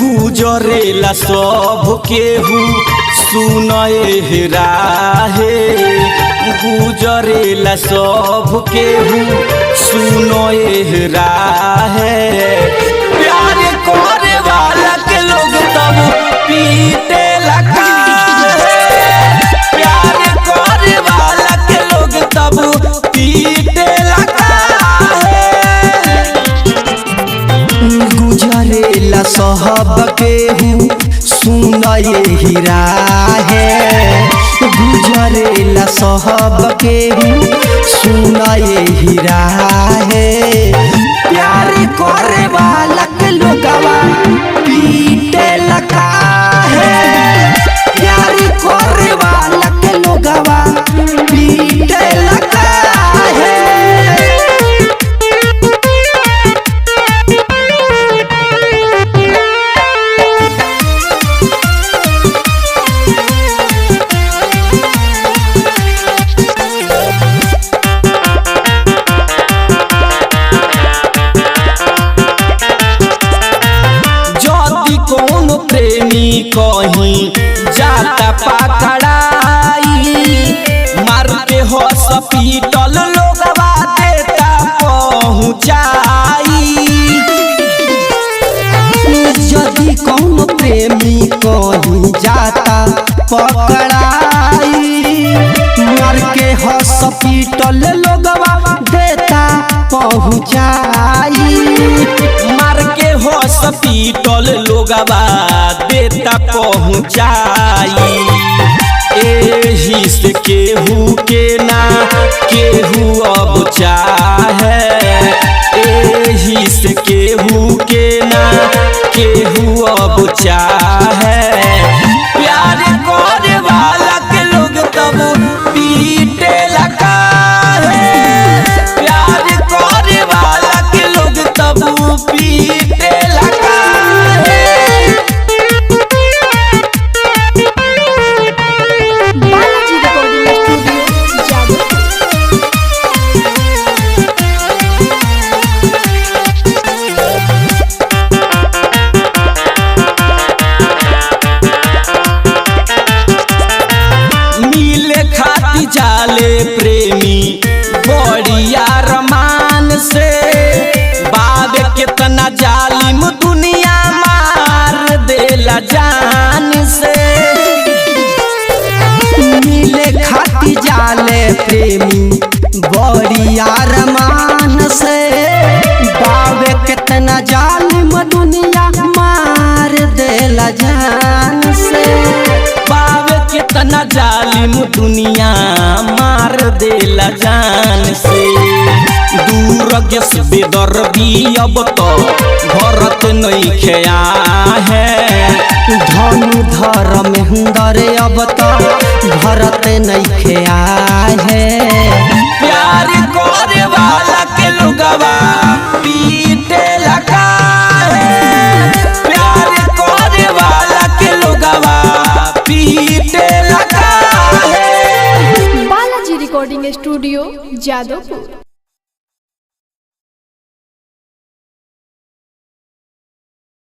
गुजरेला सब केहू सुनए राहे, गुजरेला सब केहू सुनए राहे। प्यार करे वाला के लोग तब पीटे लगा है, प्यार करे वाला के लोग तब पीटे लगा है। गुजरेला सब केहू सुनए हीरा है, गुजरेला सब केहू सुनए हीरा है। प्यार करे वाला के लोगवा पीटे लगा है, प्यार करे वाला के लोगवा पीटे लगा है। कहीं जाता पकड़ाई, मारते हॉस्पिटल लोगवा देता पहुँचाई। यदि कौन प्रेमी कहीं जाता पकड़ाई, मार के हॉस्पिटल लोगवा देता पहुँचाई। मार के हॉस्पिटल लोगवा देता पहुँचाई। एही से केहू के ना केहू अब चाहे, एही से केहू के ना केहू अब चाहे। प्यार करे वाला के लोग तब पीटे लगा है, प्यार करे वाला के लोग तब पीटे लगा है। जाले प्रेमी बड़ी अरमान से, बाब कितना जालिम दुनिया मार देला जान से। मिले खाती जाले प्रेमी बड़ी अरमान से, बाब कितना जालिम दुनिया मार देला जान से। बाब कितना जालिम दुनिया मार देला जान से। दूर गैस बेदर्दी अब तो भरत नहीं खेया है, धनुधर महेंद्र अब तो भरत नहीं खेया है। प्यार करे वाला के लोगवा पीटे लगा है, प्यार करे वाला के लोगवा पीटे लगा है। Balaji recording studio, Jadavpur.